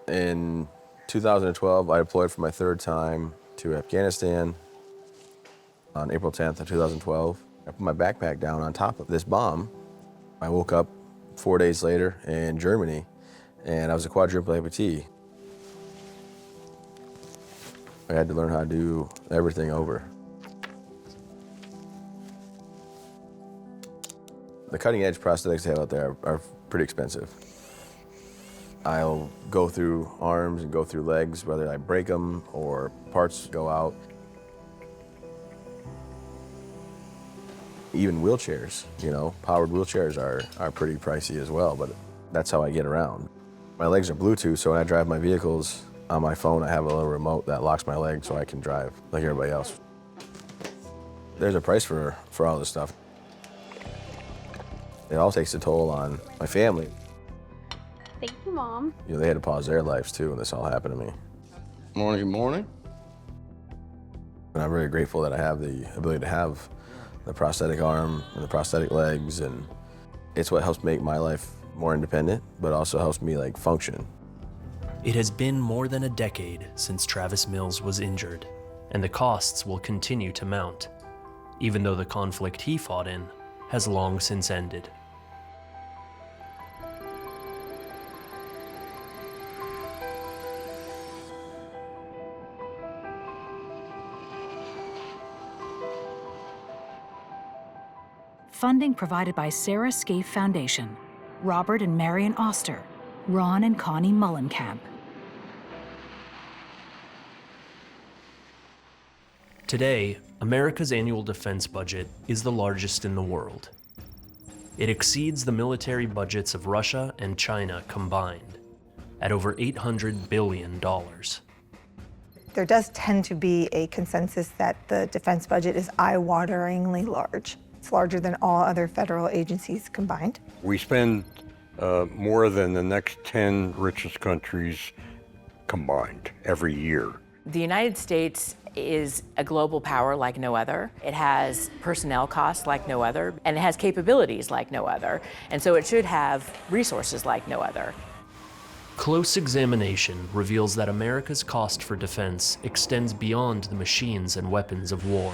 In 2012, I deployed for my third time to Afghanistan on April 10th of 2012. I put my backpack down on top of this bomb. I woke up 4 days later in Germany, and I was a quadruple amputee. I had to learn how to do everything over. The cutting edge prosthetics they have out there are pretty expensive. I'll go through arms and go through legs, whether I break them or parts go out. Even wheelchairs, powered wheelchairs are pretty pricey as well, but that's how I get around. My legs are Bluetooth, so when I drive my vehicles on my phone, I have a little remote that locks my leg so I can drive like everybody else. There's a price for all this stuff. It all takes a toll on my family. Thank you, Mom. They had to pause their lives too when this all happened to me. Morning, good morning. And I'm very grateful that I have the ability to have the prosthetic arm and the prosthetic legs, and it's what helps make my life more independent, but also helps me function. It has been more than a decade since Travis Mills was injured, and the costs will continue to mount, even though the conflict he fought in has long since ended. Funding provided by Sarah Scaife Foundation, Robert and Marion Oster, Ron and Connie Mullenkamp. Today, America's annual defense budget is the largest in the world. It exceeds the military budgets of Russia and China combined at over $800 billion. There does tend to be a consensus that the defense budget is eye-wateringly large. It's larger than all other federal agencies combined. We spend more than the next 10 richest countries combined every year. The United States is a global power like no other. It has personnel costs like no other, and it has capabilities like no other. And so it should have resources like no other. Close examination reveals that America's cost for defense extends beyond the machines and weapons of war.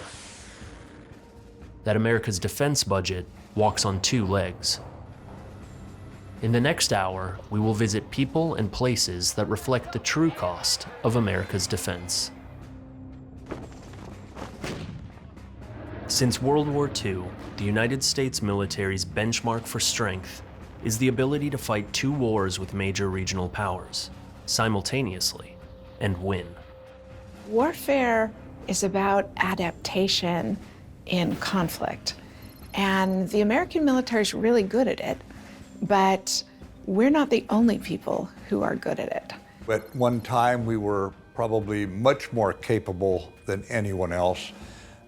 That America's defense budget walks on two legs. In the next hour, we will visit people and places that reflect the true cost of America's defense. Since World War II, the United States military's benchmark for strength is the ability to fight two wars with major regional powers simultaneously and win. Warfare is about adaptation in conflict, and the American military is really good at it, but we're not the only people who are good at it. At one time, we were probably much more capable than anyone else.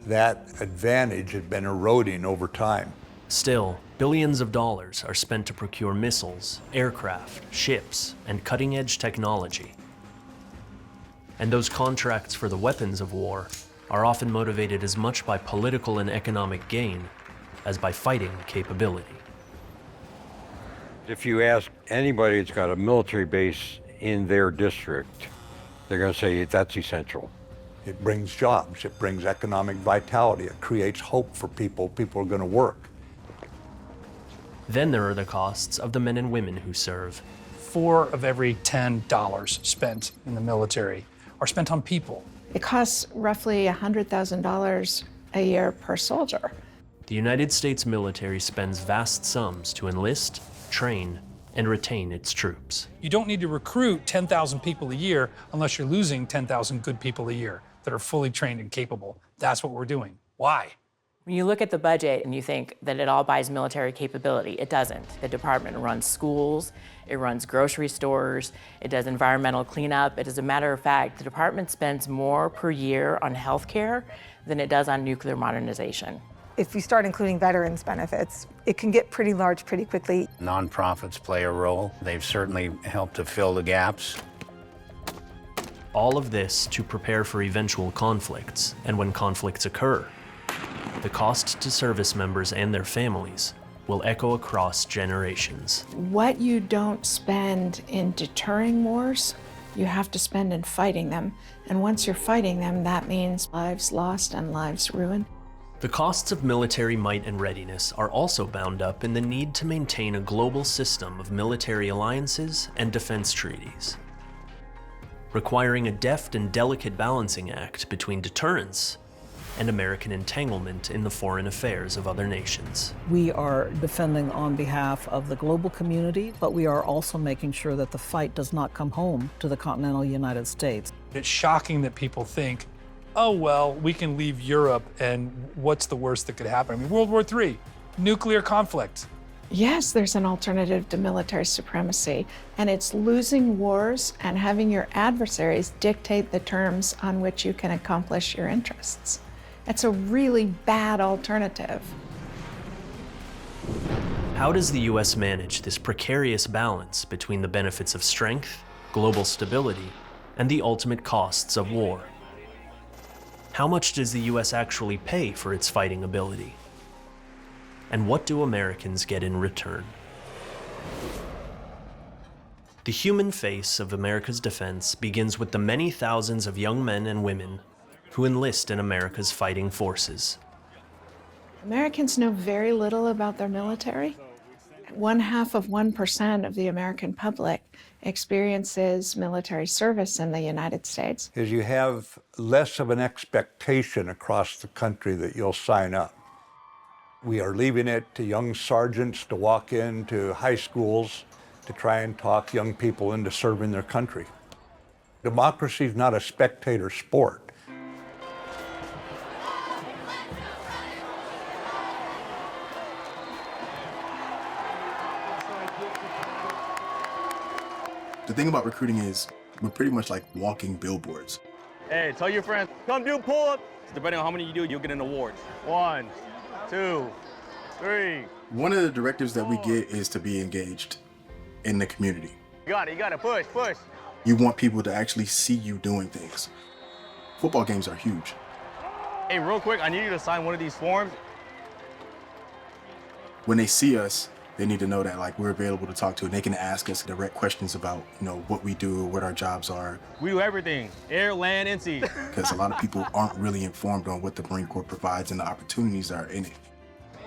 That advantage had been eroding over time. Still, billions of dollars are spent to procure missiles, aircraft, ships, and cutting-edge technology. And those contracts for the weapons of war are often motivated as much by political and economic gain as by fighting capability. If you ask anybody that's got a military base in their district, they're going to say that's essential. It brings jobs, it brings economic vitality, it creates hope for people. People are going to work. Then there are the costs of the men and women who serve. 4 of every $10 spent in the military are spent on people. It costs roughly $100,000 a year per soldier. The United States military spends vast sums to enlist, train, and retain its troops. You don't need to recruit 10,000 people a year unless you're losing 10,000 good people a year that are fully trained and capable. That's what we're doing. Why? When you look at the budget and you think that it all buys military capability, it doesn't. The department runs schools, it runs grocery stores, it does environmental cleanup. As a matter of fact, the department spends more per year on healthcare than it does on nuclear modernization. If you start including veterans benefits, it can get pretty large pretty quickly. Nonprofits play a role. They've certainly helped to fill the gaps. All of this to prepare for eventual conflicts, and when conflicts occur, the cost to service members and their families will echo across generations. What you don't spend in deterring wars you have to spend in fighting them. And once you're fighting them, that means lives lost and lives ruined. The costs of military might and readiness are also bound up in the need to maintain a global system of military alliances and defense treaties, requiring a deft and delicate balancing act between deterrence and American entanglement in the foreign affairs of other nations. We are defending on behalf of the global community, but we are also making sure that the fight does not come home to the continental United States. It's shocking that people think, oh, well, we can leave Europe and what's the worst that could happen? I mean, World War III, nuclear conflict. Yes, there's an alternative to military supremacy, and it's losing wars and having your adversaries dictate the terms on which you can accomplish your interests. It's a really bad alternative. How does the US manage this precarious balance between the benefits of strength, global stability, and the ultimate costs of war? How much does the US actually pay for its fighting ability? And what do Americans get in return? The human face of America's defense begins with the many thousands of young men and women who enlist in America's fighting forces. Americans know very little about their military. 0.5% of the American public experiences military service in the United States. Is you have less of an expectation across the country that you'll sign up. We are leaving it to young sergeants to walk into high schools to try and talk young people into serving their country. Democracy is not a spectator sport. The thing about recruiting is we're pretty much like walking billboards. Hey, tell your friends, come do pull-ups. Depending on how many you do, you'll get an award. 1, 2, 3. One of the directives that we get is to be engaged in the community. You got it, push, push. You want people to actually see you doing things. Football games are huge. Hey, real quick, I need you to sign one of these forms. When they see us, they need to know that like we're available to talk to, and they can ask us direct questions about, what we do, what our jobs are. We do everything, air, land, and sea. Because a lot of people aren't really informed on what the Marine Corps provides and the opportunities that are in it.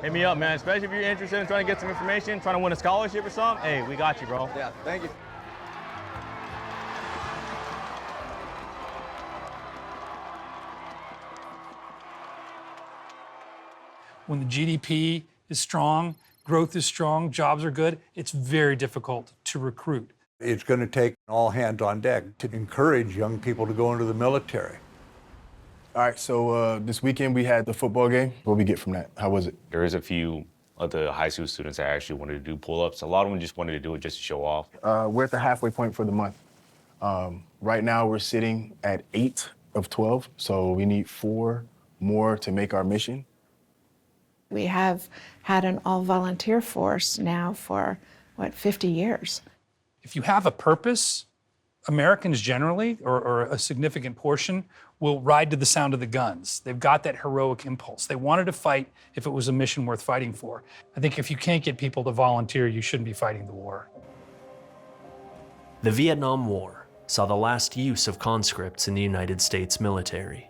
Hit me up, man, especially if you're interested in trying to get some information, trying to win a scholarship or something. Hey, we got you, bro. Yeah, thank you. When the GDP is strong, growth is strong, jobs are good, it's very difficult to recruit. It's going to take all hands on deck to encourage young people to go into the military. All right, so this weekend we had the football game. What did we get from that? How was it? There is a few of the high school students that actually wanted to do pull-ups. A lot of them just wanted to do it just to show off. We're at the halfway point for the month. Right now we're sitting at 8 of 12, so we need 4 more to make our mission. We have had an all-volunteer force now for, 50 years. If you have a purpose, Americans generally, or a significant portion, will ride to the sound of the guns. They've got that heroic impulse. They wanted to fight if it was a mission worth fighting for. I think if you can't get people to volunteer, you shouldn't be fighting the war. The Vietnam War saw the last use of conscripts in the United States military.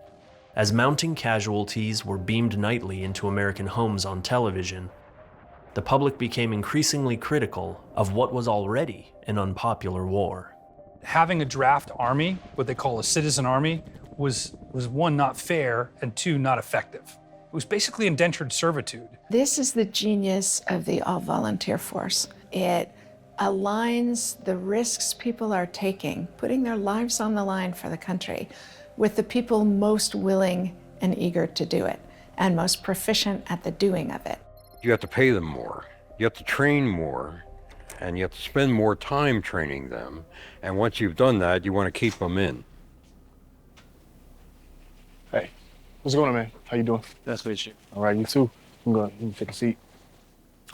As mounting casualties were beamed nightly into American homes on television, the public became increasingly critical of what was already an unpopular war. Having a draft army, what they call a citizen army, was 1, not fair, and 2, not effective. It was basically indentured servitude. This is the genius of the all-volunteer force. It aligns the risks people are taking, putting their lives on the line for the country, with the people most willing and eager to do it, and most proficient at the doing of it. You have to pay them more. You have to train more. And you have to spend more time training them. And once you've done that, you want to keep them in. Hey, what's going on, man? How you doing? That's what you. All right, you too. You can take a seat.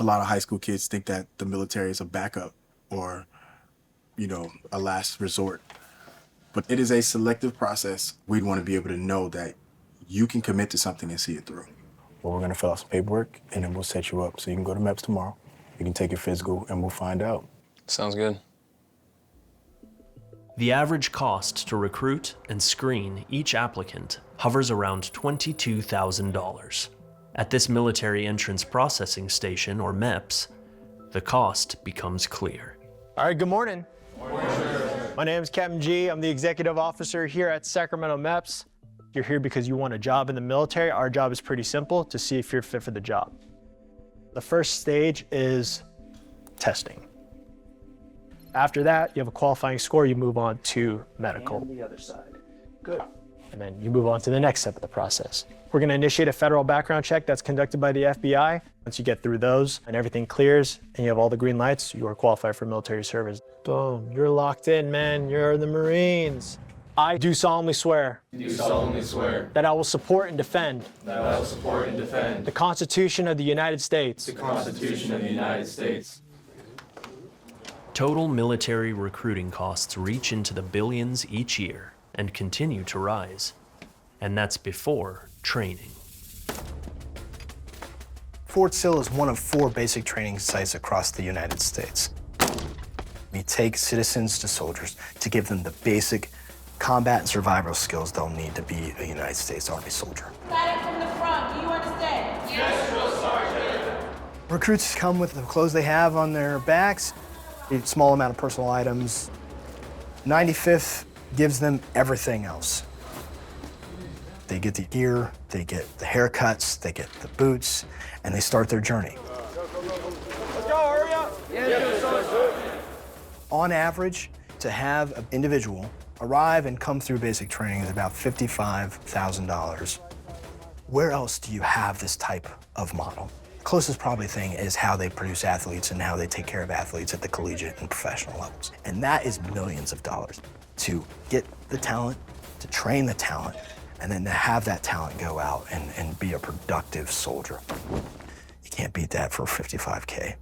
A lot of high school kids think that the military is a backup or, a last resort. But it is a selective process. We'd want to be able to know that you can commit to something and see it through. Well, we're going to fill out some paperwork, and then we'll set you up so you can go to MEPS tomorrow. You can take your physical, and we'll find out. Sounds good. The average cost to recruit and screen each applicant hovers around $22,000. At this Military Entrance Processing Station, or MEPS, the cost becomes clear. All right, good morning. My name is Captain G. I'm the executive officer here at Sacramento MEPS. You're here because you want a job in the military. Our job is pretty simple, to see if you're fit for the job. The first stage is testing. After that, you have a qualifying score, you move on to medical. And the other side. Good. And then you move on to the next step of the process. We're going to initiate a federal background check that's conducted by the FBI. Once you get through those and everything clears and you have all the green lights, you are qualified for military service. Boom, you're locked in, man. You're the Marines. I do solemnly swear. Do solemnly swear. That I will support and defend. That I will support and defend. The Constitution of the United States. The Constitution of the United States. Total military recruiting costs reach into the billions each year and continue to rise. And that's before training. Fort Sill is one of 4 basic training sites across the United States. We take citizens to soldiers to give them the basic combat and survival skills they'll need to be a United States Army soldier. Got it from the front. Do you understand? Yes, Drill Sergeant. Recruits come with the clothes they have on their backs, a small amount of personal items. 95th gives them everything else. They get the gear, they get the haircuts, they get the boots, and they start their journey. Let's go, hurry up. Yes, Sergeant. On average, to have an individual arrive and come through basic training is about $55,000. Where else do you have this type of model? The closest probably thing is how they produce athletes and how they take care of athletes at the collegiate and professional levels. And that is millions of dollars to get the talent, to train the talent, and then to have that talent go out and be a productive soldier. You can't beat that for $55K.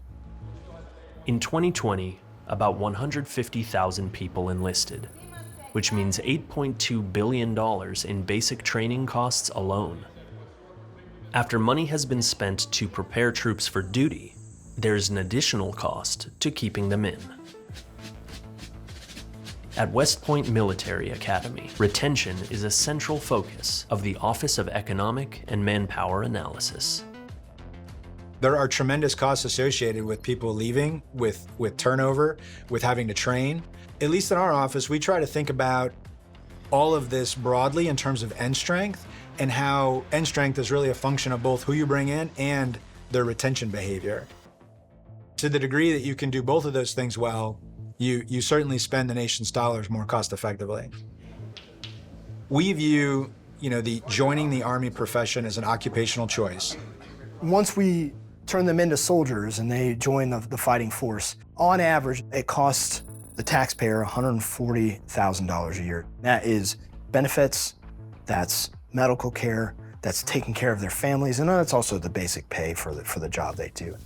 In 2020, about 150,000 people enlisted, which means $8.2 billion in basic training costs alone. After money has been spent to prepare troops for duty, there's an additional cost to keeping them in. At West Point Military Academy, retention is a central focus of the Office of Economic and Manpower Analysis. There are tremendous costs associated with people leaving, with turnover, with having to train. At least in our office, we try to think about all of this broadly in terms of end strength, and how end strength is really a function of both who you bring in and their retention behavior. To the degree that you can do both of those things well, you certainly spend the nation's dollars more cost effectively. We view, the joining the Army profession as an occupational choice. Once we turn them into soldiers and they join the fighting force, on average, it costs the taxpayer $140,000 a year. That is benefits, that's medical care, that's taking care of their families, and that's also the basic pay for the job they do.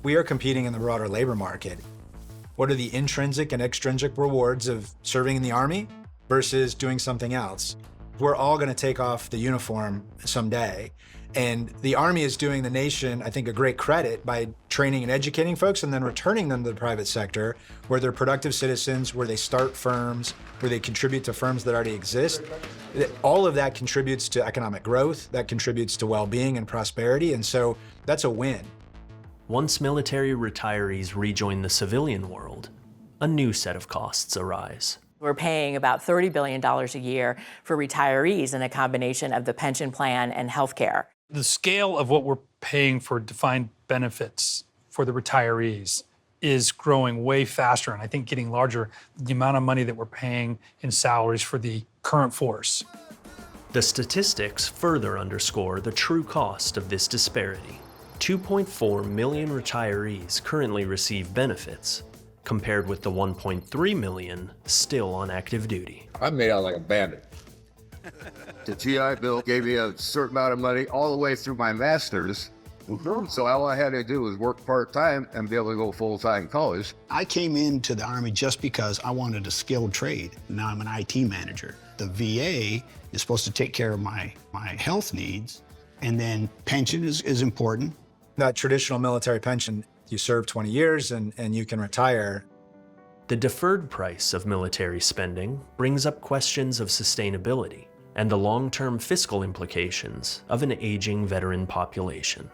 We are competing in the broader labor market. What are the intrinsic and extrinsic rewards of serving in the Army versus doing something else? We're all going to take off the uniform someday. And the Army is doing the nation, I think, a great credit by training and educating folks and then returning them to the private sector where they're productive citizens, where they start firms, where they contribute to firms that already exist. All of that contributes to economic growth, that contributes to well-being and prosperity, and so that's a win. Once military retirees rejoin the civilian world, a new set of costs arise. We're paying about $30 billion a year for retirees in a combination of the pension plan and health care. The scale of what we're paying for defined benefits for the retirees is growing way faster, and I think getting larger, the amount of money that we're paying in salaries for the current force. The statistics further underscore the true cost of this disparity. 2.4 million retirees currently receive benefits, compared with the 1.3 million still on active duty. I'm made out like a bandit. The GI Bill gave me a certain amount of money all the way through my master's. So all I had to do was work part-time and be able to go full-time college. I came into the Army just because I wanted a skilled trade. Now I'm an IT manager. The VA is supposed to take care of my health needs, and then pension is important. That traditional military pension, you serve 20 years and you can retire. The deferred price of military spending brings up questions of sustainability and the long-term fiscal implications of an aging veteran population.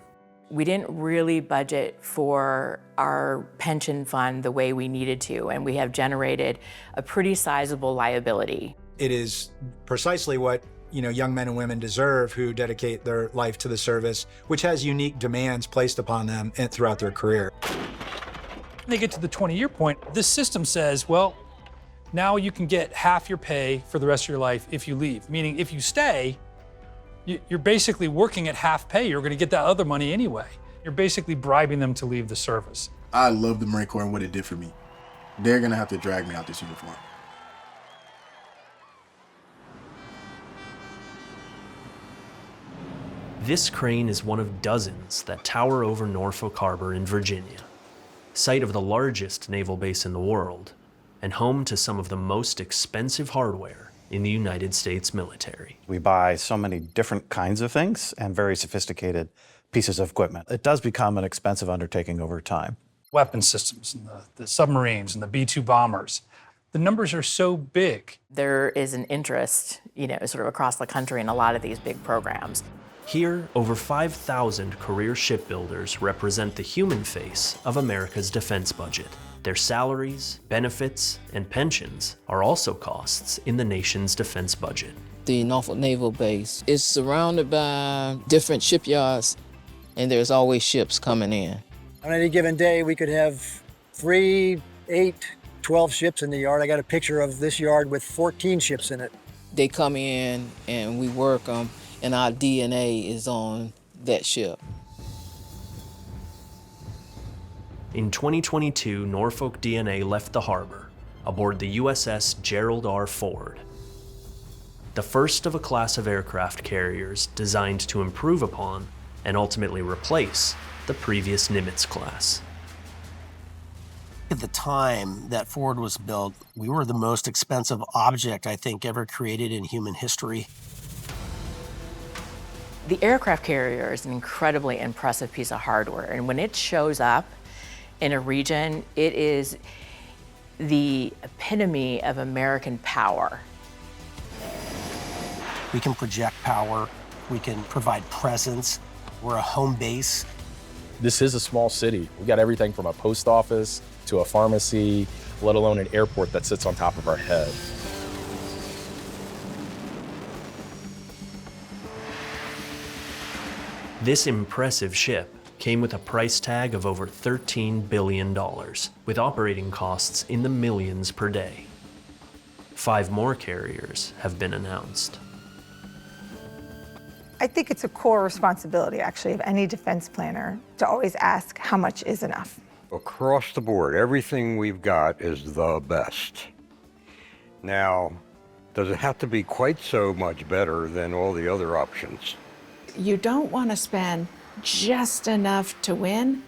We didn't really budget for our pension fund the way we needed to, and we have generated a pretty sizable liability. It is precisely what young men and women deserve who dedicate their life to the service, which has unique demands placed upon them throughout their career. When they get to the 20-year point, this system says, well, now you can get half your pay for the rest of your life if you leave. Meaning if you stay, you're basically working at half pay. You're going to get that other money anyway. You're basically bribing them to leave the service. I love the Marine Corps and what it did for me. They're going to have to drag me out this uniform. This crane is one of dozens that tower over Norfolk Harbor in Virginia, site of the largest naval base in the world, and home to some of the most expensive hardware in the United States military. We buy so many different kinds of things and very sophisticated pieces of equipment. It does become an expensive undertaking over time. Weapon systems, and the submarines, and the B-2 bombers. The numbers are so big. There is an interest, sort of across the country in a lot of these big programs. Here, over 5,000 career shipbuilders represent the human face of America's defense budget. Their salaries, benefits, and pensions are also costs in the nation's defense budget. The Norfolk Naval Base is surrounded by different shipyards, and there's always ships coming in. On any given day, we could have 3, 8, 12 ships in the yard. I got a picture of this yard with 14 ships in it. They come in and we work them, and our DNA is on that ship. In 2022, Norfolk DNA left the harbor aboard the USS Gerald R. Ford, the first of a class of aircraft carriers designed to improve upon and ultimately replace the previous Nimitz class. At the time that Ford was built, we were the most expensive object, I think, ever created in human history. The aircraft carrier is an incredibly impressive piece of hardware, and when it shows up in a region, it is the epitome of American power. We can project power, we can provide presence, we're a home base. This is a small city. We got everything from a post office to a pharmacy, let alone an airport that sits on top of our head. This impressive ship came with a price tag of over $13 billion, with operating costs in the millions per day. 5 more carriers have been announced. I think it's a core responsibility, actually, of any defense planner to always ask how much is enough. Across the board, everything we've got is the best. Now, does it have to be quite so much better than all the other options? You don't want to spend just enough to win.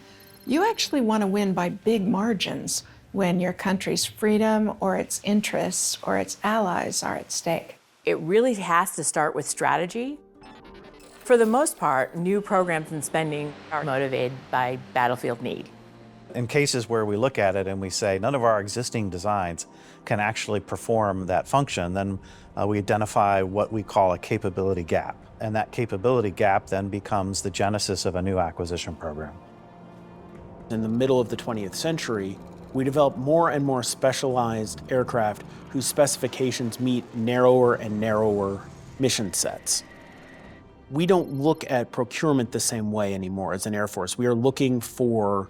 You actually want to win by big margins when your country's freedom or its interests or its allies are at stake. It really has to start with strategy. For the most part, new programs and spending are motivated by battlefield need. In cases where we look at it and we say none of our existing designs can actually perform that function, then we identify what we call a capability gap. And that capability gap then becomes the genesis of a new acquisition program. In the middle of the 20th century, we developed more and more specialized aircraft whose specifications meet narrower and narrower mission sets. We don't look at procurement the same way anymore as an Air Force. We are looking for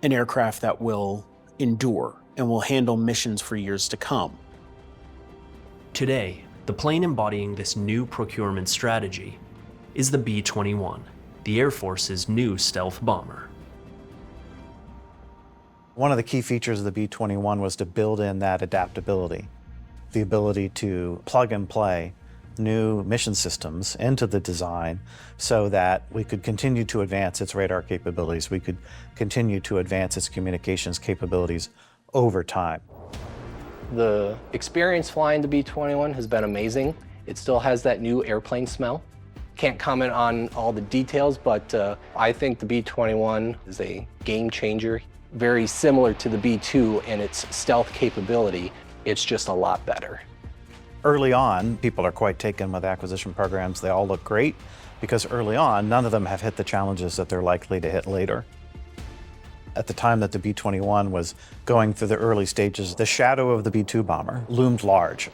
an aircraft that will endure and will handle missions for years to come. Today, the plane embodying this new procurement strategy is the B-21, the Air Force's new stealth bomber. One of the key features of the B-21 was to build in that adaptability, the ability to plug and play new mission systems into the design so that we could continue to advance its radar capabilities, we could continue to advance its communications capabilities over time. The experience flying the B-21 has been amazing. It still has that new airplane smell. Can't comment on all the details, but I think the B-21 is a game changer. very similar to the B-2 in its stealth capability. It's just a lot better. Early on, people are quite taken with acquisition programs. They all look great because early on, none of them have hit the challenges that they're likely to hit later. At the time that the B-21 was going through the early stages, the shadow of the B-2 bomber loomed large.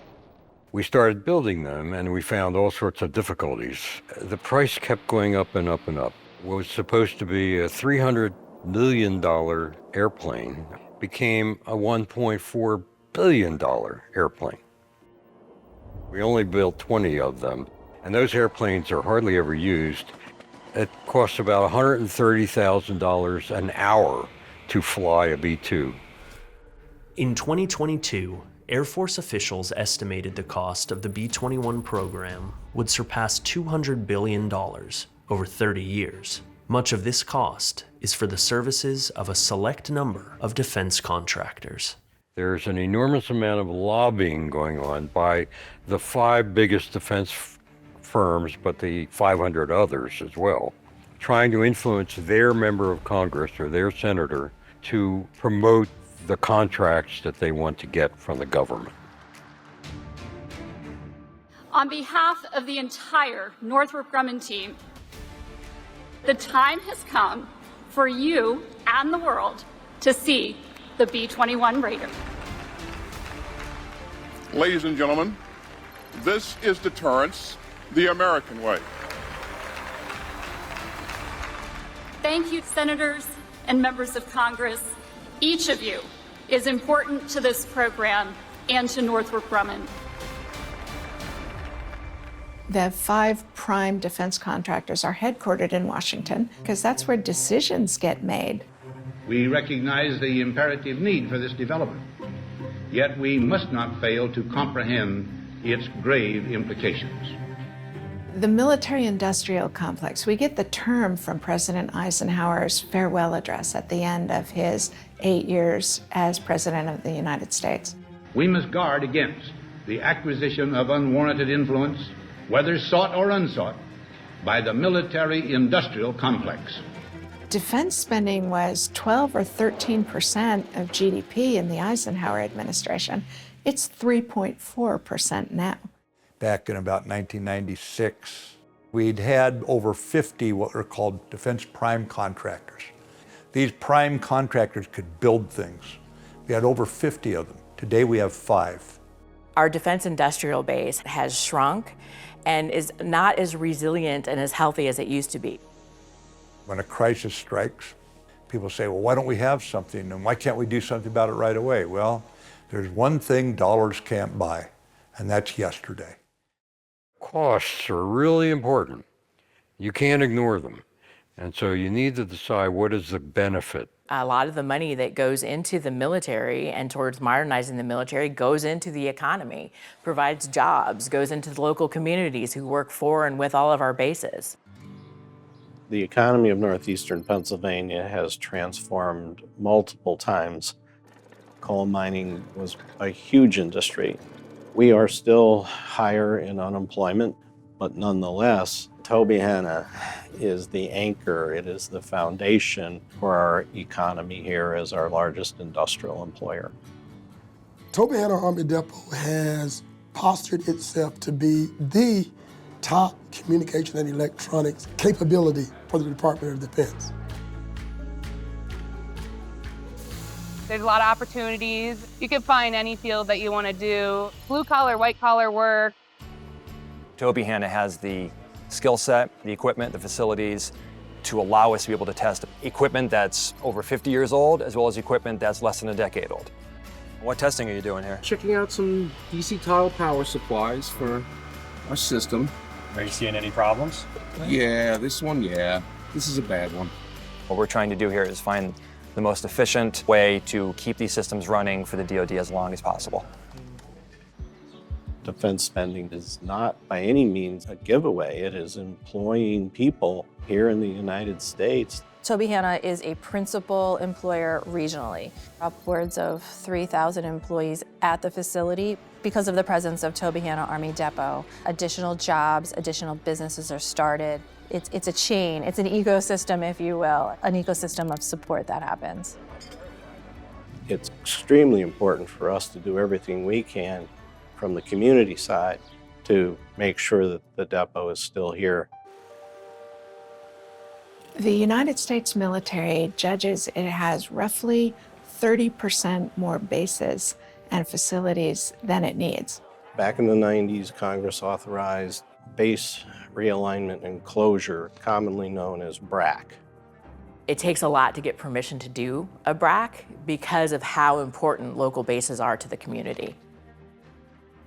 We started building them and we found all sorts of difficulties. The price kept going up and up and up. What was supposed to be a $300 million airplane became a $1.4 billion airplane. We only built 20 of them, and those airplanes are hardly ever used. It costs about $130,000 an hour to fly a B-2. In 2022, Air Force officials estimated the cost of the B-21 program would surpass $200 billion over 30 years. Much of this cost is for the services of a select number of defense contractors. There's an enormous amount of lobbying going on by the 5 biggest defense firms, but the 500 others as well, trying to influence their member of Congress or their senator to promote the contracts that they want to get from the government. On behalf of the entire Northrop Grumman team, the time has come for you and the world to see the B-21 Raider. Ladies and gentlemen, this is deterrence the American way. Thank you, senators and members of Congress. Each of you is important to this program and to Northrop Grumman. The 5 prime defense contractors are headquartered in Washington because that's where decisions get made. We recognize the imperative need for this development, yet we must not fail to comprehend its grave implications. The military-industrial complex, we get the term from President Eisenhower's farewell address at the end of his 8 years as President of the United States. We must guard against the acquisition of unwarranted influence, whether sought or unsought, by the military-industrial complex. Defense spending was 12 or 13% of GDP in the Eisenhower administration. It's 3.4% now. Back in about 1996, we'd had over 50 what are called defense prime contractors. These prime contractors could build things. We had over 50 of them. Today we have 5. Our defense industrial base has shrunk and is not as resilient and as healthy as it used to be. When a crisis strikes, people say, well, why don't we have something and why can't we do something about it right away? Well, there's one thing dollars can't buy, and that's yesterday. Costs are really important. You can't ignore them. And so you need to decide what is the benefit. A lot of the money that goes into the military and towards modernizing the military goes into the economy, provides jobs, goes into the local communities who work for and with all of our bases. The economy of northeastern Pennsylvania has transformed multiple times. Coal mining was a huge industry. We are still higher in unemployment, but nonetheless, Tobyhanna is the anchor. It is the foundation for our economy here as our largest industrial employer. Tobyhanna Army Depot has postured itself to be the top communication and electronics capability for the Department of Defense. There's a lot of opportunities. You can find any field that you want to do, blue collar, white collar work. Tobyhanna has the skill set, the equipment, the facilities to allow us to be able to test equipment that's over 50 years old as well as equipment that's less than a decade old. What testing are you doing here? Checking out some DC tile power supplies for our system. Are you seeing any problems? Yeah, this one, yeah. This is a bad one. What we're trying to do here is find the most efficient way to keep these systems running for the DoD as long as possible. Defense spending is not by any means a giveaway. It is employing people here in the United States. Tobyhanna is a principal employer regionally. Upwards of 3,000 employees at the facility because of the presence of Tobyhanna Army Depot. Additional jobs, additional businesses are started. It's a chain, it's an ecosystem, if you will, an ecosystem of support that happens. extremely important for us to do everything we can from the community side to make sure that the depot is still here. The United States military judges it has roughly 30% more bases and facilities than it needs. Back in the 90s, Congress authorized base realignment and closure, commonly known as BRAC. It takes a lot to get permission to do a BRAC because of how important local bases are to the community.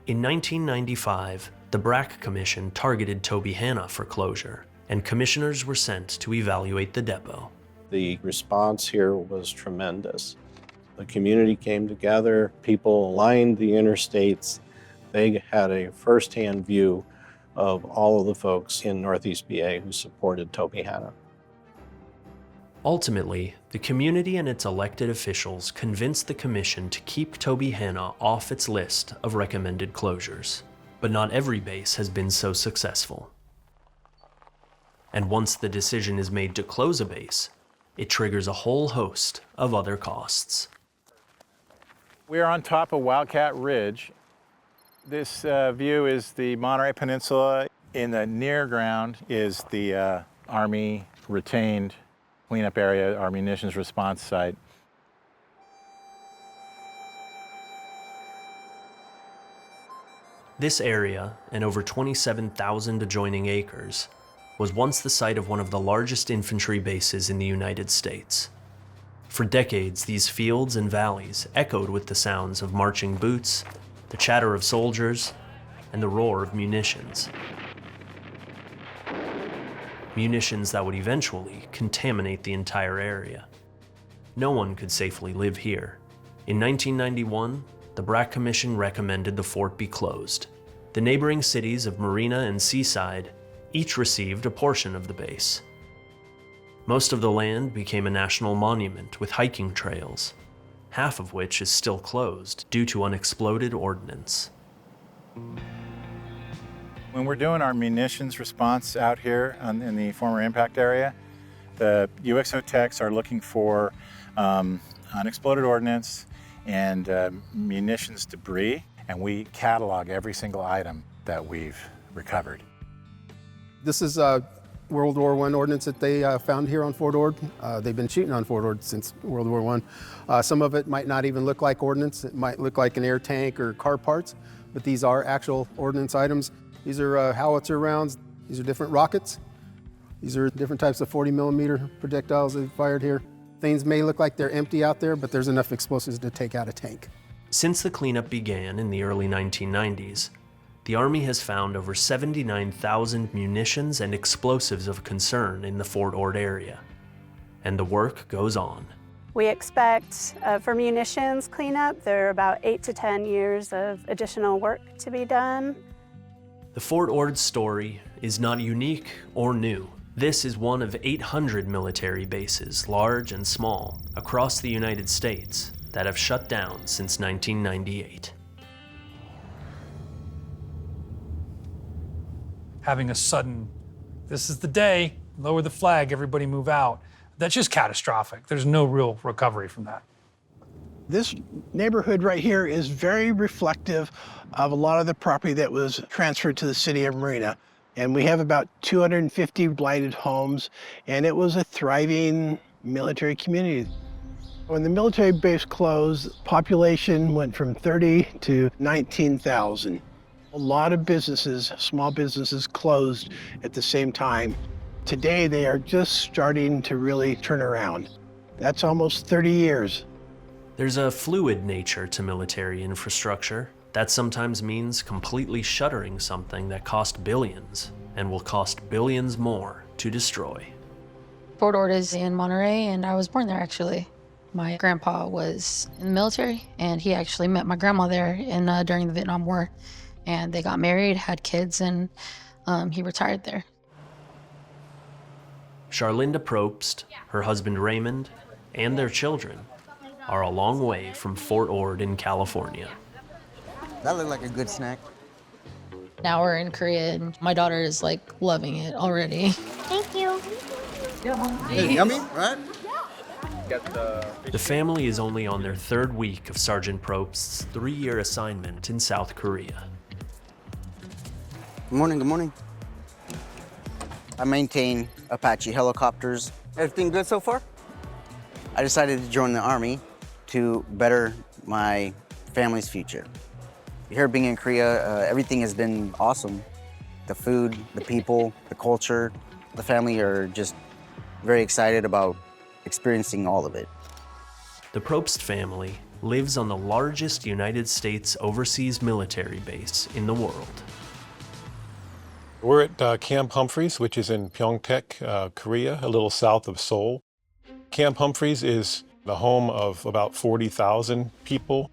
In 1995, the BRAC Commission targeted Tobyhanna for closure, and commissioners were sent to evaluate the depot. The response here was tremendous. The community came together, people lined the interstates. They had a firsthand view of all of the folks in Northeast PA who supported Tobyhanna. Ultimately, the community and its elected officials convinced the commission to keep Tobyhanna off its list of recommended closures. But not every base has been so successful. And once the decision is made to close a base, it triggers a whole host of other costs. We are on top of Wildcat Ridge. This view is the Monterey Peninsula. In the near ground is the Army retained cleanup area, our munitions response site. This area, and over 27,000 adjoining acres, was once the site of one of the largest infantry bases in the United States. For decades, these fields and valleys echoed with the sounds of marching boots, the chatter of soldiers, and the roar of munitions. Munitions that would eventually contaminate the entire area. No one could safely live here. In 1991, the BRAC Commission recommended the fort be closed. The neighboring cities of Marina and Seaside each received a portion of the base. Most of the land became a national monument with hiking trails, half of which is still closed due to unexploded ordnance. When we're doing our munitions response out here in the former impact area, the UXO techs are looking for unexploded ordnance and munitions debris, and we catalog every single item that we've recovered. This is World War I ordnance that they found here on Fort Ord. They've been shooting on Fort Ord since World War I. Some of it might not even look like ordnance. It might look like an air tank or car parts, but these are actual ordnance items. These are howitzer rounds. These are different rockets. These are different types of 40mm projectiles they've fired here. Things may look like they're empty out there, but there's enough explosives to take out a tank. Since the cleanup began in the early 1990s, the Army has found over 79,000 munitions and explosives of concern in the Fort Ord area. And the work goes on. We expect for munitions cleanup, there are about 8 to 10 years of additional work to be done. The Fort Ord story is not unique or new. This is one of 800 military bases, large and small, across the United States that have shut down since 1998. Having a sudden, this is the day, lower the flag, everybody move out, that's just catastrophic. There's no real recovery from that. This neighborhood right here is very reflective of a lot of the property that was transferred to the city of Marina. And we have about 250 blighted homes, and it was a thriving military community. When the military base closed, population went from 30 to 19,000. A lot of businesses, small businesses, closed at the same time. Today, they are just starting to really turn around. That's almost 30 years. There's a fluid nature to military infrastructure. That sometimes means completely shuttering something that cost billions and will cost billions more to destroy. Fort Ord is in Monterey, and I was born there, actually. My grandpa was in the military, and he actually met my grandma there during the Vietnam War. And they got married, had kids, and he retired there. Charlinda Probst, her husband Raymond, and their children are a long way from Fort Ord in California. That looked like a good snack. Now we're in Korea, and my daughter is like loving it already. Thank you. It's yummy, right? The family is only on their third week of Sergeant Probst's 3-year assignment in South Korea. Good morning, good morning. I maintain Apache helicopters. Everything good so far? I decided to join the Army to better my family's future. Here being in Korea, everything has been awesome. The food, the people, the culture, the family are just very excited about experiencing all of it. The Probst family lives on the largest United States overseas military base in the world. We're at Camp Humphreys, which is in Pyeongtaek, Korea, a little south of Seoul. Camp Humphreys is the home of about 40,000 people.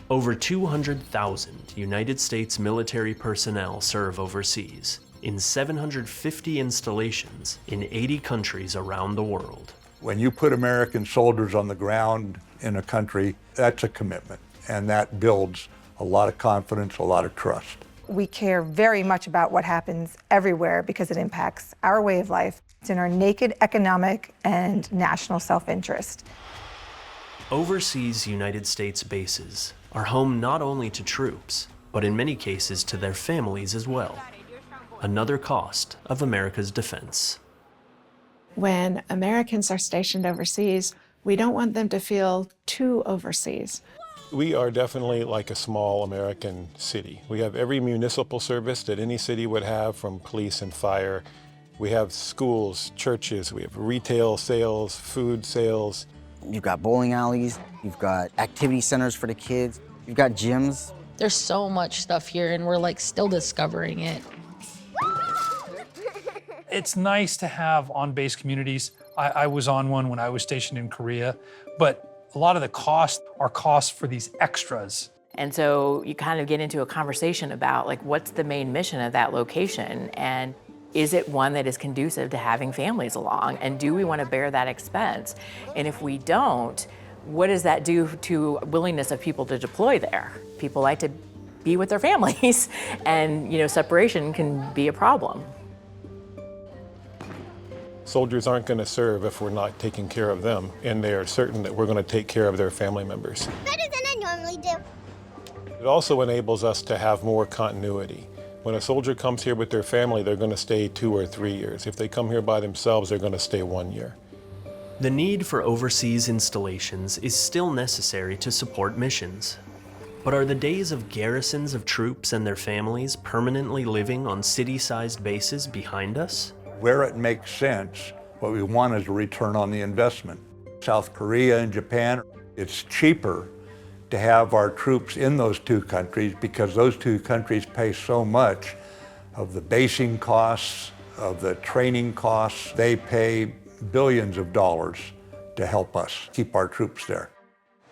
Over 200,000 United States military personnel serve overseas in 750 installations in 80 countries around the world. When you put American soldiers on the ground in a country, that's a commitment, and that builds a lot of confidence, a lot of trust. We care very much about what happens everywhere because it impacts our way of life. It's in our naked economic and national self-interest. Overseas United States bases are home not only to troops, but in many cases to their families as well. Another cost of America's defense. When Americans are stationed overseas, we don't want them to feel too overseas. We are definitely like a small American city. We have every municipal service that any city would have, from police and fire. We have schools, churches, we have retail sales, food sales. You've got bowling alleys, you've got activity centers for the kids, you've got gyms. There's so much stuff here and we're like still discovering it. It's nice to have on-base communities. I was on one when I was stationed in Korea, but a lot of the costs are costs for these extras. And so you kind of get into a conversation about like, what's the main mission of that location? And is it one that is conducive to having families along? And do we want to bear that expense? And if we don't, what does that do to willingness of people to deploy there? People like to be with their families, and separation can be a problem. Soldiers aren't going to serve if we're not taking care of them, and they are certain that we're going to take care of their family members. Better than I normally do. It also enables us to have more continuity. When a soldier comes here with their family, they're going to stay 2 or 3 years. If they come here by themselves, they're going to stay 1 year. The need for overseas installations is still necessary to support missions. But are the days of garrisons of troops and their families permanently living on city-sized bases behind us? Where it makes sense, what we want is a return on the investment. South Korea and Japan, it's cheaper to have our troops in those 2 countries because those 2 countries pay so much of the basing costs, of the training costs. They pay billions of dollars to help us keep our troops there.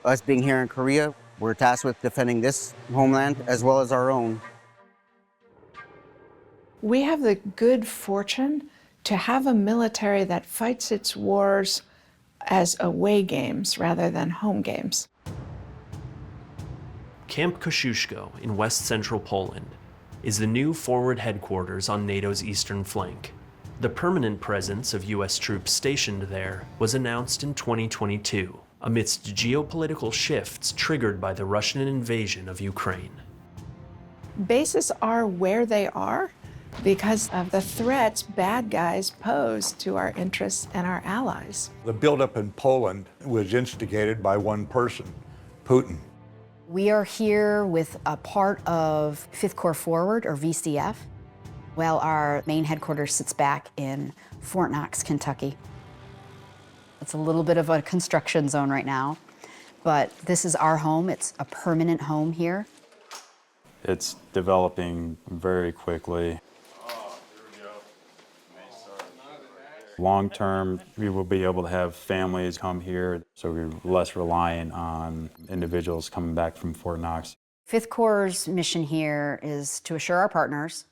Us being here in Korea, we're tasked with defending this homeland as well as our own. We have the good fortune to have a military that fights its wars as away games rather than home games. Camp Kosciuszko in west central Poland is the new forward headquarters on NATO's eastern flank. The permanent presence of U.S. troops stationed there was announced in 2022, amidst geopolitical shifts triggered by the Russian invasion of Ukraine. Bases are where they are because of the threats bad guys pose to our interests and our allies. The buildup in Poland was instigated by one person, Putin. We are here with a part of 5th Corps Forward, or VCF, while our main headquarters sits back in Fort Knox, Kentucky. It's a little bit of a construction zone right now, but this is our home. It's a permanent home here. It's developing very quickly. Long term, we will be able to have families come here, so we're less reliant on individuals coming back from Fort Knox. 5th Corps' mission here is to assure our partners,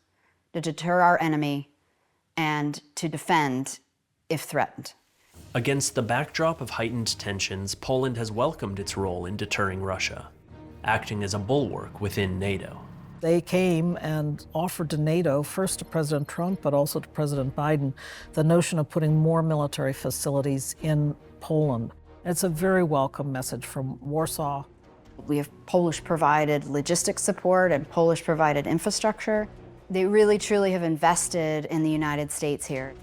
to deter our enemy, and to defend if threatened. Against the backdrop of heightened tensions, Poland has welcomed its role in deterring Russia, acting as a bulwark within NATO. They came and offered to NATO, first to President Trump, but also to President Biden, the notion of putting more military facilities in Poland. It's a very welcome message from Warsaw. We have Polish-provided logistics support and Polish-provided infrastructure. They really, truly have invested in the United States here.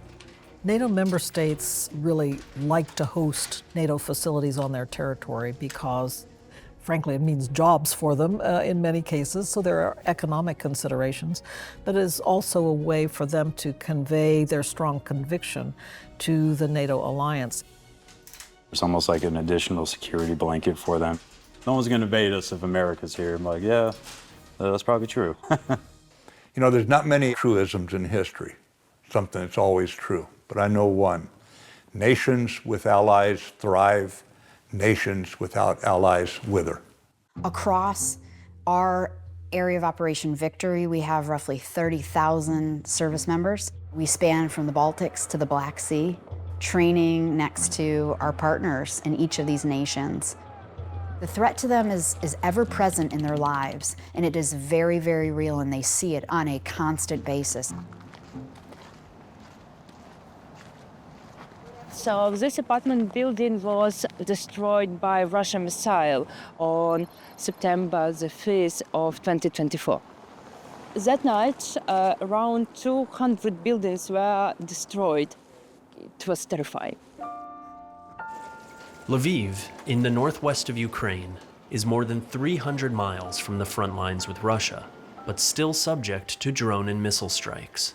NATO member states really like to host NATO facilities on their territory because, frankly, it means jobs for them in many cases, so there are economic considerations, but it is also a way for them to convey their strong conviction to the NATO alliance. It's almost like an additional security blanket for them. No one's going to invade us if America's here. I'm like, yeah, that's probably true. You know, there's not many truisms in history, something that's always true, but I know one. Nations with allies thrive, nations without allies wither. Across our area of Operation Victory, we have roughly 30,000 service members. We span from the Baltics to the Black Sea, training next to our partners in each of these nations. The threat to them is ever present in their lives, and it is very, very real, and they see it on a constant basis. So this apartment building was destroyed by Russian missile on September the 5th of 2024. That night, around 200 buildings were destroyed. It was terrifying. Lviv, in the northwest of Ukraine, is more than 300 miles from the front lines with Russia, but still subject to drone and missile strikes.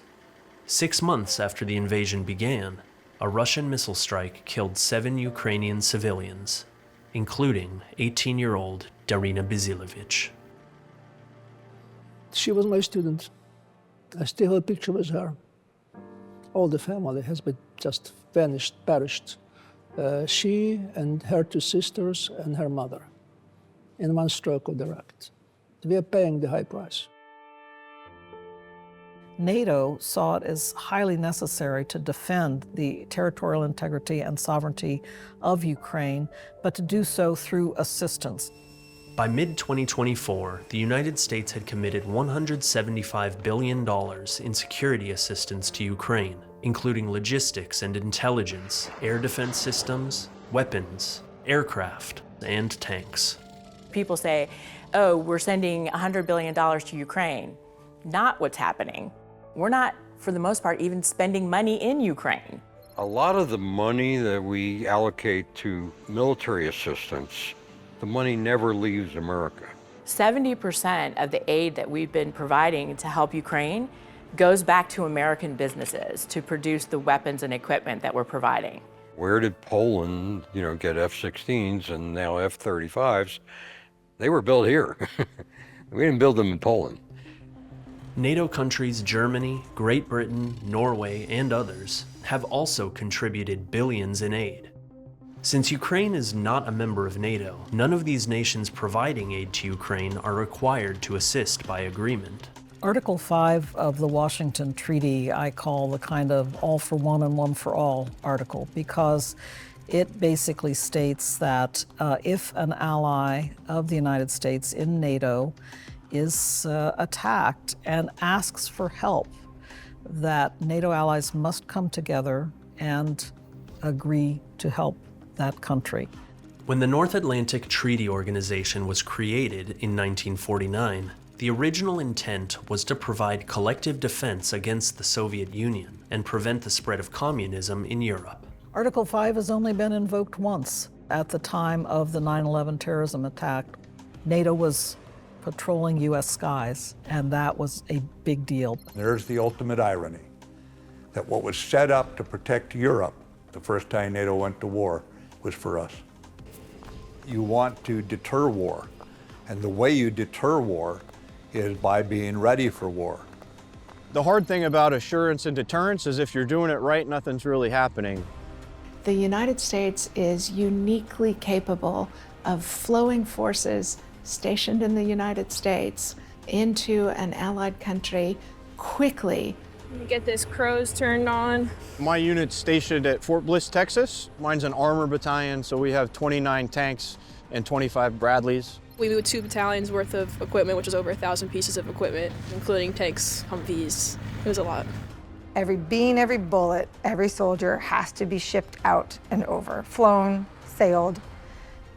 6 months after the invasion began, a Russian missile strike killed 7 Ukrainian civilians, including 18-year-old Darina Bezilevich. She was my student. I still have a picture with her. All the family has been just vanished, perished. She and her 2 sisters and her mother in one stroke of the rocket. We are paying the high price. NATO saw it as highly necessary to defend the territorial integrity and sovereignty of Ukraine, but to do so through assistance. By mid-2024, the United States had committed $175 billion in security assistance to Ukraine, including logistics and intelligence, air defense systems, weapons, aircraft, and tanks. People say, oh, we're sending $100 billion to Ukraine. Not what's happening. We're not, for the most part, even spending money in Ukraine. A lot of the money that we allocate to military assistance, the money never leaves America. 70% of the aid that we've been providing to help Ukraine goes back to American businesses to produce the weapons and equipment that we're providing. Where did Poland, get F-16s and now F-35s? They were built here. We didn't build them in Poland. NATO countries Germany, Great Britain, Norway, and others have also contributed billions in aid. Since Ukraine is not a member of NATO, none of these nations providing aid to Ukraine are required to assist by agreement. Article 5 of the Washington Treaty I call the kind of all for one and one for all article, because it basically states that if an ally of the United States in NATO is attacked and asks for help, that NATO allies must come together and agree to help that country. When the North Atlantic Treaty Organization was created in 1949, the original intent was to provide collective defense against the Soviet Union and prevent the spread of communism in Europe. Article 5 has only been invoked once. At the time of the 9/11 terrorism attack, NATO was patrolling U.S. skies, and that was a big deal. There's the ultimate irony, that what was set up to protect Europe the first time NATO went to war was for us. You want to deter war, and the way you deter war is by being ready for war. The hard thing about assurance and deterrence is if you're doing it right, nothing's really happening. The United States is uniquely capable of flowing forces stationed in the United States into an allied country quickly. Get this crows turned on. My unit's stationed at Fort Bliss, Texas. Mine's an armor battalion, so we have 29 tanks and 25 Bradleys. We moved 2 battalions worth of equipment, which is over 1,000 pieces of equipment, including tanks, Humvees. It was a lot. Every bean, every bullet, every soldier has to be shipped out and over, flown, sailed,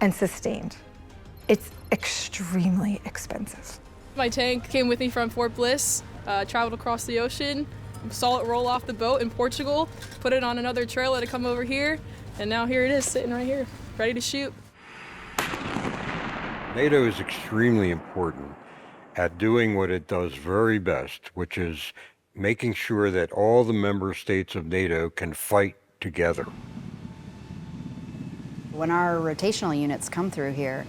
and sustained. It's extremely expensive. My tank came with me from Fort Bliss, traveled across the ocean, saw it roll off the boat in Portugal, put it on another trailer to come over here, and now here it is sitting right here, ready to shoot. NATO is extremely important at doing what it does very best, which is making sure that all the member states of NATO can fight together. When our rotational units come through here,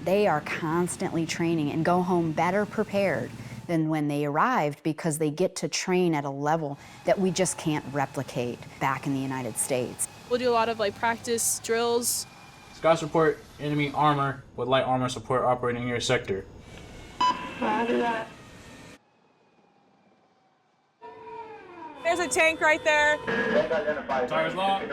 they are constantly training and go home better prepared than when they arrived, because they get to train at a level that we just can't replicate back in the United States. We'll do a lot of practice drills. Scouts report enemy armor with light armor support operating in your sector. Roger that. There's a tank right there. Tires locked.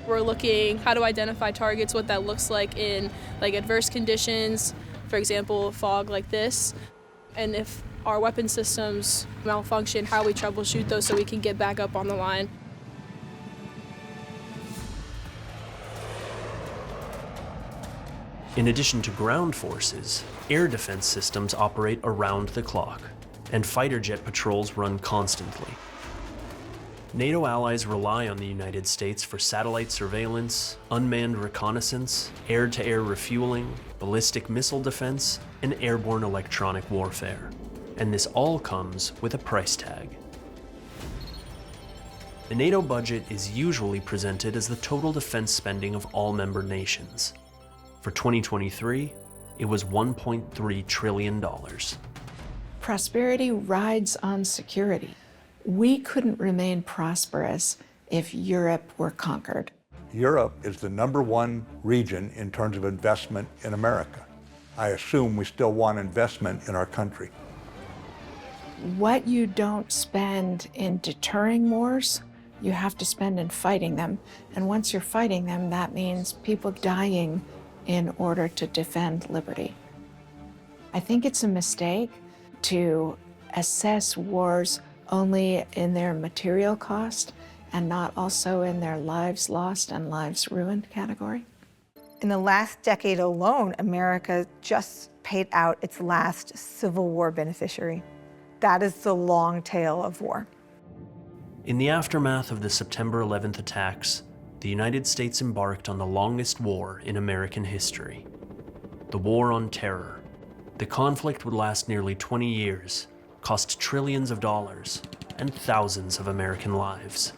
We're looking how to identify targets, what that looks like in adverse conditions, for example, fog like this, and if our weapon systems malfunction, how we troubleshoot those so we can get back up on the line. In addition to ground forces, air defense systems operate around the clock, and fighter jet patrols run constantly. NATO allies rely on the United States for satellite surveillance, unmanned reconnaissance, air-to-air refueling, ballistic missile defense, and airborne electronic warfare. And this all comes with a price tag. The NATO budget is usually presented as the total defense spending of all member nations. For 2023, it was $1.3 trillion. Prosperity rides on security. We couldn't remain prosperous if Europe were conquered. Europe is the #1 region in terms of investment in America. I assume we still want investment in our country. What you don't spend in deterring wars, you have to spend in fighting them. And once you're fighting them, that means people dying in order to defend liberty. I think it's a mistake to assess wars only in their material cost and not also in their lives lost and lives ruined category. In the last decade alone, America just paid out its last Civil War beneficiary. That is the long tail of war. In the aftermath of the September 11th attacks, the United States embarked on the longest war in American history. The War on Terror. The conflict would last nearly 20 years, cost trillions of dollars, and thousands of American lives.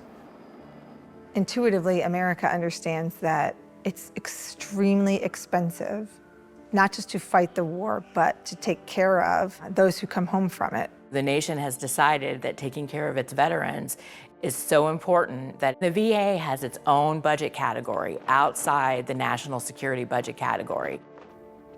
Intuitively, America understands that it's extremely expensive, not just to fight the war, but to take care of those who come home from it. The nation has decided that taking care of its veterans is so important that the VA has its own budget category outside the national security budget category.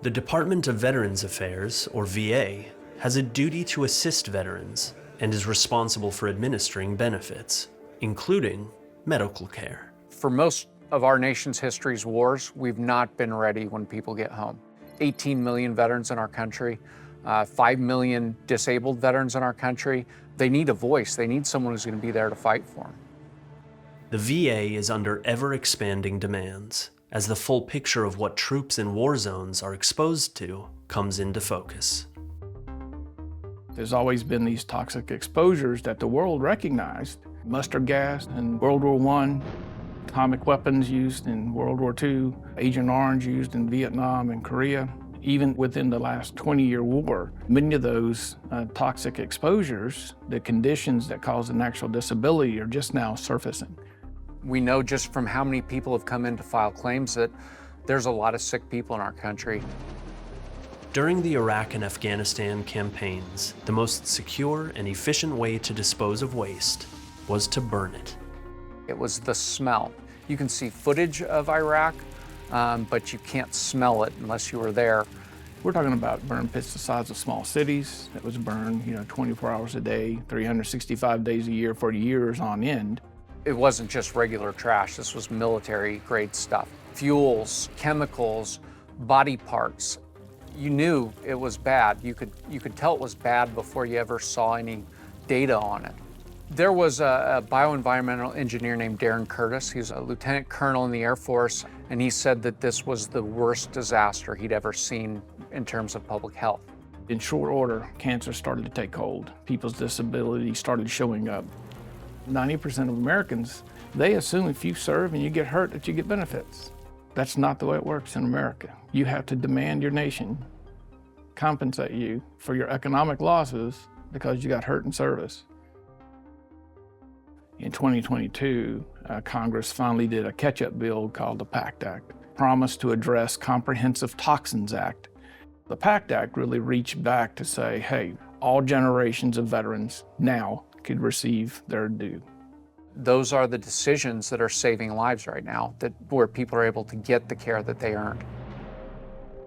The Department of Veterans Affairs, or VA, has a duty to assist veterans and is responsible for administering benefits, including medical care. For most of our nation's history's wars, we've not been ready when people get home. 18 million veterans in our country, 5 million disabled veterans in our country. They need a voice. They need someone who's going to be there to fight for them. The VA is under ever-expanding demands as the full picture of what troops in war zones are exposed to comes into focus. There's always been these toxic exposures that the world recognized. Mustard gas in World War I, atomic weapons used in World War II, Agent Orange used in Vietnam and Korea. Even within the last 20-year war, many of those toxic exposures, the conditions that cause an actual disability are just now surfacing. We know just from how many people have come in to file claims that there's a lot of sick people in our country. During the Iraq and Afghanistan campaigns, the most secure and efficient way to dispose of waste was to burn it. It was the smell. You can see footage of Iraq, but you can't smell it unless you were there. We're talking about burn pits the size of small cities that was burned, 24 hours a day, 365 days a year for years on end. It wasn't just regular trash. This was military-grade stuff. Fuels, chemicals, body parts. You knew it was bad. You could tell it was bad before you ever saw any data on it. There was a bioenvironmental engineer named Darren Curtis. He's a lieutenant colonel in the Air Force, and he said that this was the worst disaster he'd ever seen in terms of public health. In short order, cancer started to take hold. People's disabilities started showing up. 90% of Americans, they assume if you serve and you get hurt that you get benefits. That's not the way it works in America. You have to demand your nation compensate you for your economic losses because you got hurt in service. In 2022, Congress finally did a catch-up bill called the PACT Act, promised to address Comprehensive Toxins Act. The PACT Act really reached back to say, hey, all generations of veterans now could receive their due. Those are the decisions that are saving lives right now, where people are able to get the care that they earned.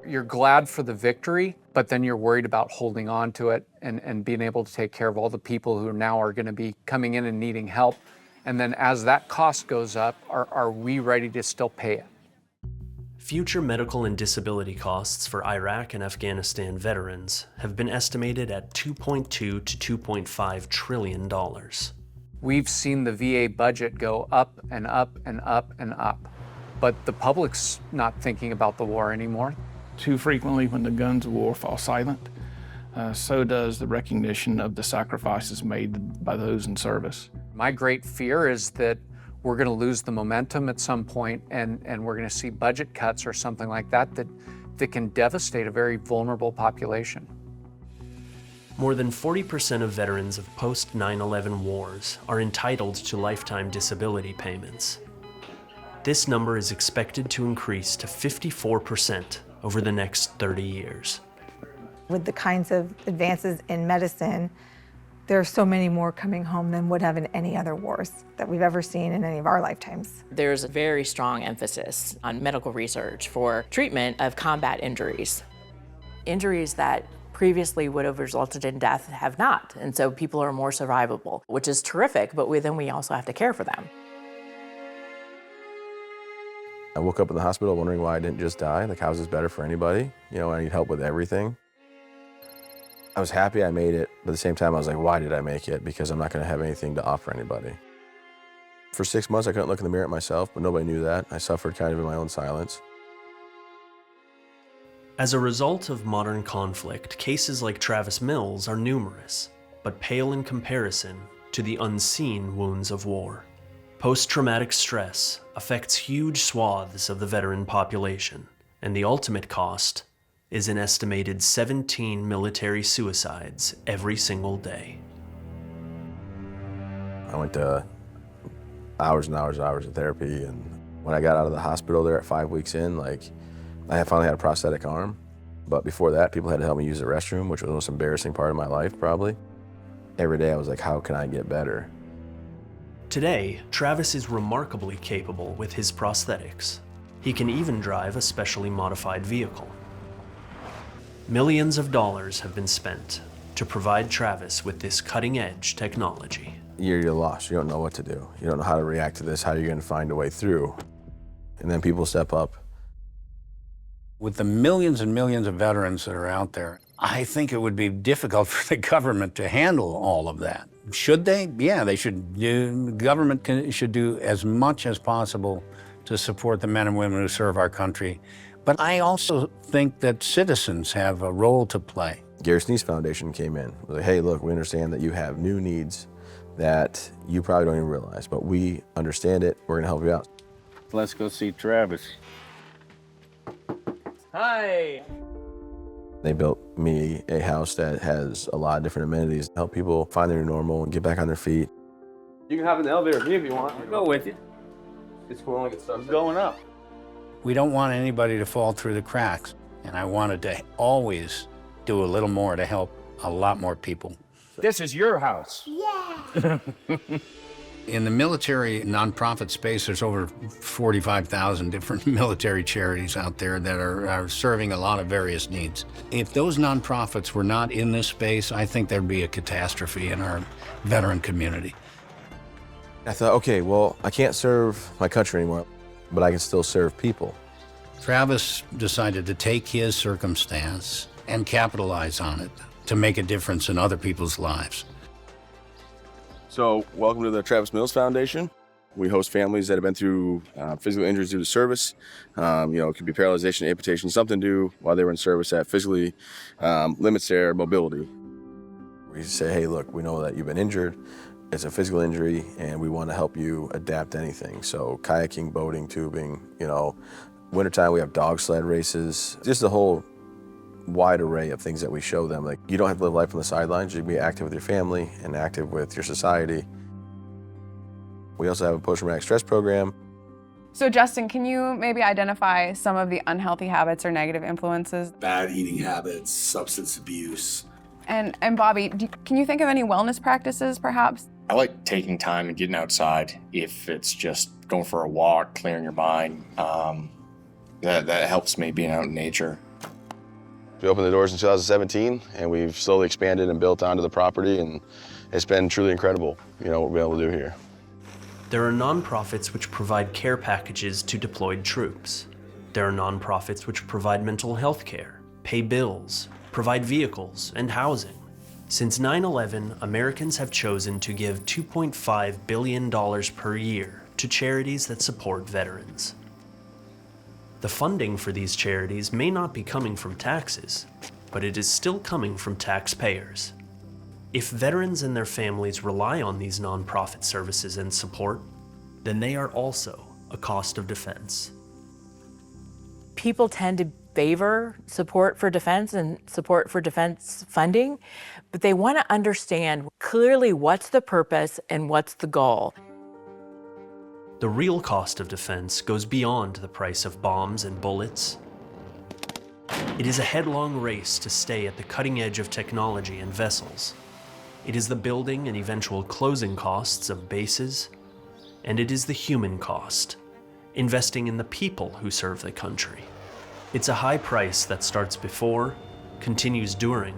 You're glad for the victory, but then you're worried about holding on to it and being able to take care of all the people who now are going to be coming in and needing help. And then as that cost goes up, are we ready to still pay it? Future medical and disability costs for Iraq and Afghanistan veterans have been estimated at $2.2 to $2.5 trillion. We've seen the VA budget go up and up and up and up, but the public's not thinking about the war anymore. Too frequently, when the guns of war fall silent, so does the recognition of the sacrifices made by those in service. My great fear is that we're going to lose the momentum at some point, and we're going to see budget cuts or something like that can devastate a very vulnerable population. More than 40% of veterans of post-9/11 wars are entitled to lifetime disability payments. This number is expected to increase to 54% over the next 30 years. With the kinds of advances in medicine, there are so many more coming home than would have in any other wars that we've ever seen in any of our lifetimes. There's a very strong emphasis on medical research for treatment of combat injuries. Injuries that previously would have resulted in death have not, and so people are more survivable, which is terrific, but then we also have to care for them. I woke up in the hospital wondering why I didn't just die. Like, how is this better for anybody? You know, I need help with everything. I was happy I made it, but at the same time I was like, why did I make it? Because I'm not gonna have anything to offer anybody. For 6 months I couldn't look in the mirror at myself, but nobody knew that. I suffered kind of in my own silence. As a result of modern conflict, cases like Travis Mills are numerous, but pale in comparison to the unseen wounds of war. Post-traumatic stress affects huge swaths of the veteran population, and the ultimate cost is an estimated 17 military suicides every single day. I went to hours and hours and hours of therapy, and when I got out of the hospital there at 5 weeks in, like, I finally had a prosthetic arm, but before that, people had to help me use the restroom, which was the most embarrassing part of my life, probably. Every day I was like, how can I get better? Today, Travis is remarkably capable with his prosthetics. He can even drive a specially modified vehicle. Millions of dollars have been spent to provide Travis with this cutting-edge technology. You're lost. You don't know what to do. You don't know how to react to this, how you're going to find a way through. And then people step up. With the millions and millions of veterans that are out there, I think it would be difficult for the government to handle all of that. Should they? Yeah, they should. The government should do as much as possible to support the men and women who serve our country. But I also think that citizens have a role to play. Gary Sneeze Foundation came in. Like, hey, look, we understand that you have new needs that you probably don't even realize, but we understand it. We're gonna help you out. Let's go see Travis. Hi. They built me a house that has a lot of different amenities to help people find their normal and get back on their feet. You can hop in the elevator with me if you want. I'll go with you. It's cool, I get stuff. I'm going up. We don't want anybody to fall through the cracks, and I wanted to always do a little more to help a lot more people. This is your house. Yeah. In the military nonprofit space, there's over 45,000 different military charities out there that are serving a lot of various needs. If those nonprofits were not in this space, I think there'd be a catastrophe in our veteran community. I thought, okay, well, I can't serve my country anymore, but I can still serve people. Travis decided to take his circumstance and capitalize on it to make a difference in other people's lives. So, welcome to the Travis Mills Foundation. We host families that have been through physical injuries due to service. It could be paralyzation, amputation, something to do while they were in service that physically limits their mobility. We say, hey, look, we know that you've been injured. It's a physical injury, and we want to help you adapt to anything. So kayaking, boating, tubing, wintertime we have dog sled races, just a whole wide array of things that we show them. Like, you don't have to live life on the sidelines. You can be active with your family and active with your society. We also have a post-traumatic stress program. So Justin, can you maybe identify some of the unhealthy habits or negative influences? Bad eating habits, substance abuse. And Bobby, can you think of any wellness practices perhaps? I like taking time and getting outside. If it's just going for a walk, clearing your mind, that helps me being out in nature. We opened the doors in 2017, and we've slowly expanded and built onto the property, and it's been truly incredible, what we've been able to do here. There are nonprofits which provide care packages to deployed troops. There are nonprofits which provide mental health care, pay bills, provide vehicles and housing. Since 9/11, Americans have chosen to give $2.5 billion per year to charities that support veterans. The funding for these charities may not be coming from taxes, but it is still coming from taxpayers. If veterans and their families rely on these nonprofit services and support, then they are also a cost of defense. People tend to favor support for defense and support for defense funding, but they want to understand clearly what's the purpose and what's the goal. The real cost of defense goes beyond the price of bombs and bullets. It is a headlong race to stay at the cutting edge of technology and vessels. It is the building and eventual closing costs of bases, and it is the human cost, investing in the people who serve the country. It's a high price that starts before, continues during,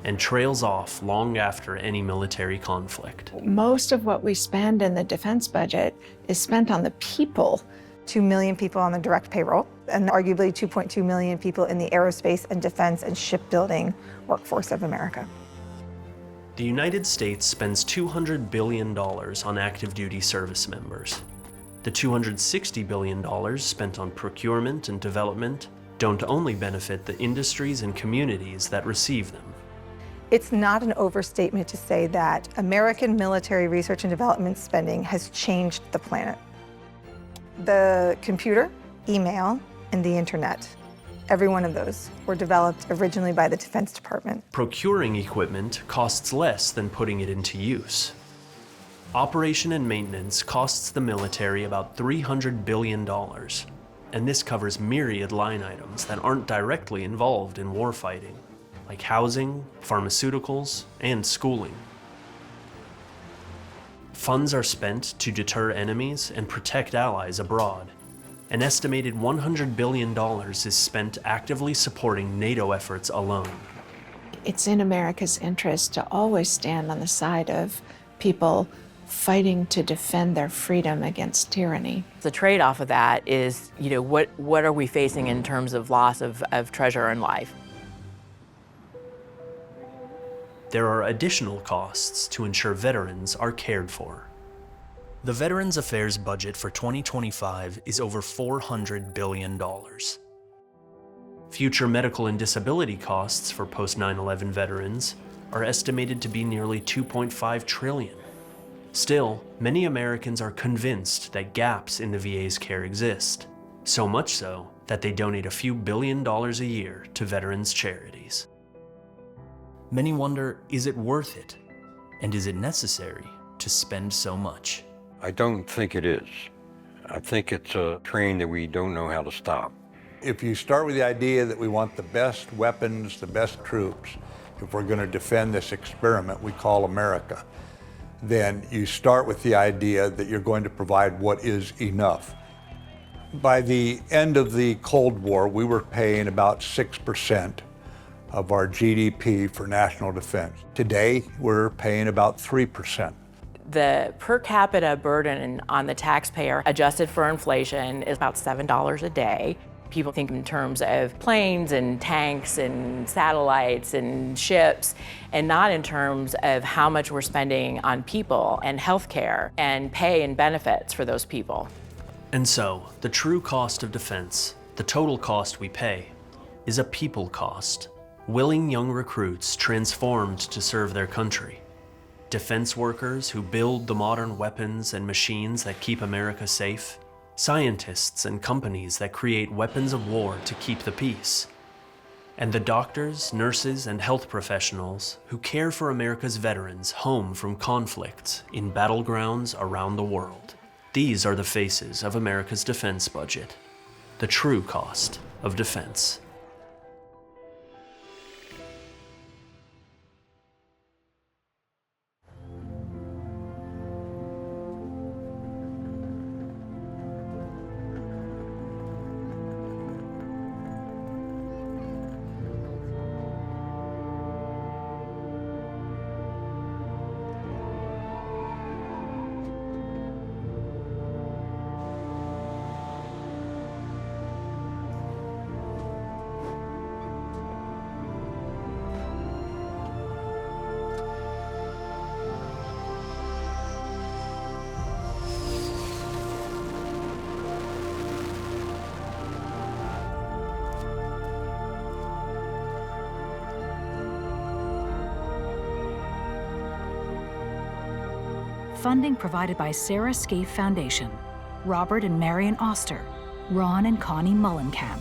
and trails off long after any military conflict. Most of what we spend in the defense budget is spent on the people. 2 million people on the direct payroll, and arguably 2.2 million people in the aerospace and defense and shipbuilding workforce of America. The United States spends $200 billion on active duty service members. The $260 billion spent on procurement and development don't only benefit the industries and communities that receive them. It's not an overstatement to say that American military research and development spending has changed the planet. The computer, email, and the internet, every one of those were developed originally by the Defense Department. Procuring equipment costs less than putting it into use. Operation and maintenance costs the military about $300 billion, and this covers myriad line items that aren't directly involved in warfighting, like housing, pharmaceuticals, and schooling. Funds are spent to deter enemies and protect allies abroad. An estimated $100 billion is spent actively supporting NATO efforts alone. It's in America's interest to always stand on the side of people fighting to defend their freedom against tyranny. The trade-off of that is, what are we facing in terms of loss of treasure and life? There are additional costs to ensure veterans are cared for. The Veterans Affairs budget for 2025 is over $400 billion. Future medical and disability costs for post-9/11 veterans are estimated to be nearly $2.5 trillion. Still, many Americans are convinced that gaps in the VA's care exist, so much so that they donate a few $1 billion a year to veterans' charities. Many wonder, is it worth it? And is it necessary to spend so much? I don't think it is. I think it's a train that we don't know how to stop. If you start with the idea that we want the best weapons, the best troops, if we're going to defend this experiment we call America, then you start with the idea that you're going to provide what is enough. By the end of the Cold War, we were paying about 6% of our GDP for national defense. Today, we're paying about 3%. The per capita burden on the taxpayer, adjusted for inflation, is about $7 a day. People think in terms of planes and tanks and satellites and ships, and not in terms of how much we're spending on people and healthcare and pay and benefits for those people. And so, the true cost of defense, the total cost we pay, is a people cost. Willing young recruits transformed to serve their country. Defense workers who build the modern weapons and machines that keep America safe. Scientists and companies that create weapons of war to keep the peace. And the doctors, nurses, and health professionals who care for America's veterans home from conflicts in battlegrounds around the world. These are the faces of America's defense budget, the true cost of defense. Funding provided by Sarah Scaife Foundation, Robert and Marion Oster, Ron and Connie Mullenkamp.